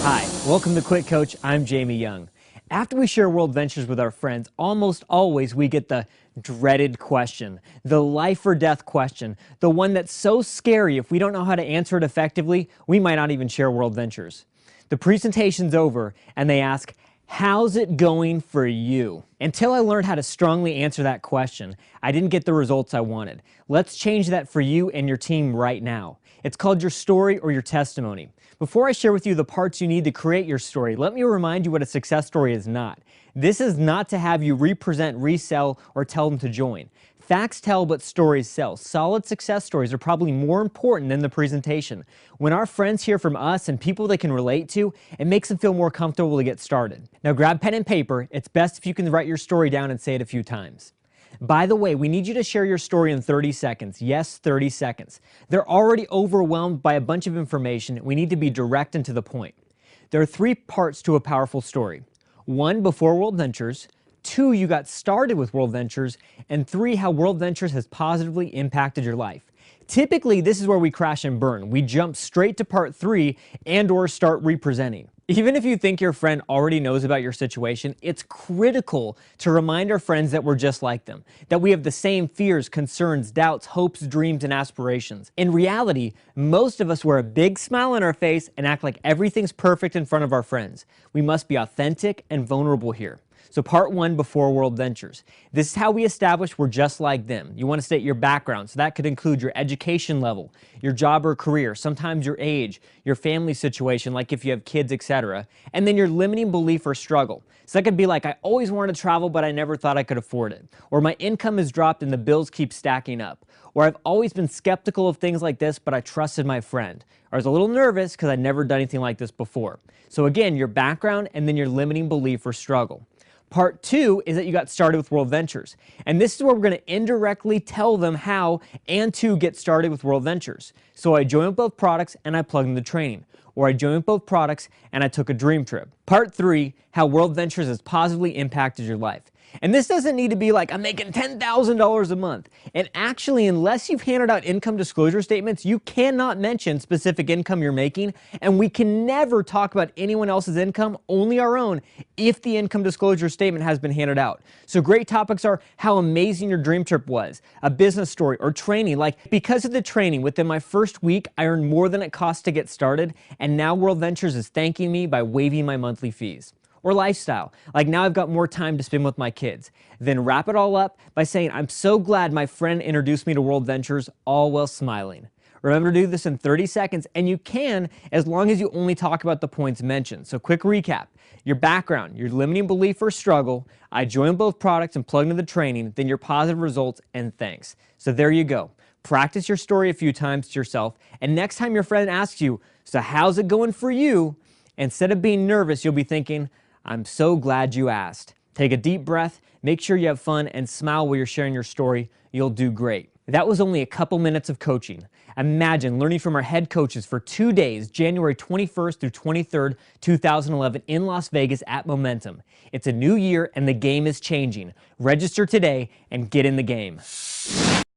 Hi, welcome to Quick Coach. I'm Jamie Young. After we share world ventures with our friends, almost always we get the dreaded question, the life or death question, the one that's so scary if we don't know how to answer it effectively, we might not even share world ventures. The presentation's over and they ask, how's it going for you? Until I learned how to strongly answer that question, I didn't get the results I wanted. Let's change that for you and your team right now. It's called your story or your testimony. Before I share with you the parts you need to create your story, let me remind you what a success story is not. This is not to have you represent, resell, or tell them to join. Facts tell, but stories sell. Solid success stories are probably more important than the presentation. When our friends hear from us and people they can relate to, it makes them feel more comfortable to get started. Now grab pen and paper. It's best if you can write your story down and say it a few times. By the way, we need you to share your story in 30 seconds. Yes, 30 seconds. They're already overwhelmed by a bunch of information. We need to be direct and to the point. There are 3 parts to a powerful story. 1, before World Ventures. 2, you got started with World Ventures. And 3, how World Ventures has positively impacted your life. Typically, this is where we crash and burn. We jump straight to part 3 and or start representing. Even if you think your friend already knows about your situation, it's critical to remind our friends that we're just like them, that we have the same fears, concerns, doubts, hopes, dreams, and aspirations. In reality, most of us wear a big smile on our face and act like everything's perfect in front of our friends. We must be authentic and vulnerable here. So part 1, before World Ventures. This is how we establish we're just like them. You want to state your background, so that could include your education level, your job or career, sometimes your age, your family situation, like if you have kids, etc. And then your limiting belief or struggle. So that could be like, I always wanted to travel, but I never thought I could afford it. Or my income has dropped and the bills keep stacking up. Or I've always been skeptical of things like this, but I trusted my friend. Or I was a little nervous because I'd never done anything like this before. So again, your background and then your limiting belief or struggle. Part 2 is that you got started with World Ventures. And this is where we're going to indirectly tell them how and to get started with World Ventures. So I joined with both products and I plugged in the training. Or I joined with both products and I took a dream trip. Part 3, how World Ventures has positively impacted your life. And this doesn't need to be like, I'm making $10,000 a month. And actually, unless you've handed out income disclosure statements, you cannot mention specific income you're making. And we can never talk about anyone else's income, only our own, if the income disclosure statement has been handed out. So great topics are how amazing your dream trip was, a business story, or training. Like, because of the training, within my first week, I earned more than it cost to get started. And now World Ventures is thanking me by waiving my monthly fees. Or lifestyle, like now I've got more time to spend with my kids. Then wrap it all up by saying, I'm so glad my friend introduced me to World Ventures, all while smiling. Remember to do this in 30 seconds, and you can as long as you only talk about the points mentioned. So quick recap, your background, your limiting belief or struggle, I joined both products and plugged into the training, then your positive results and thanks. So there you go. Practice your story a few times to yourself, and next time your friend asks you, so how's it going for you? Instead of being nervous, you'll be thinking, I'm so glad you asked. Take a deep breath, make sure you have fun, and smile while you're sharing your story. You'll do great. That was only a couple minutes of coaching. Imagine learning from our head coaches for 2 days, January 21st through 23rd, 2011 in Las Vegas at Momentum. It's a new year and the game is changing. Register today and get in the game.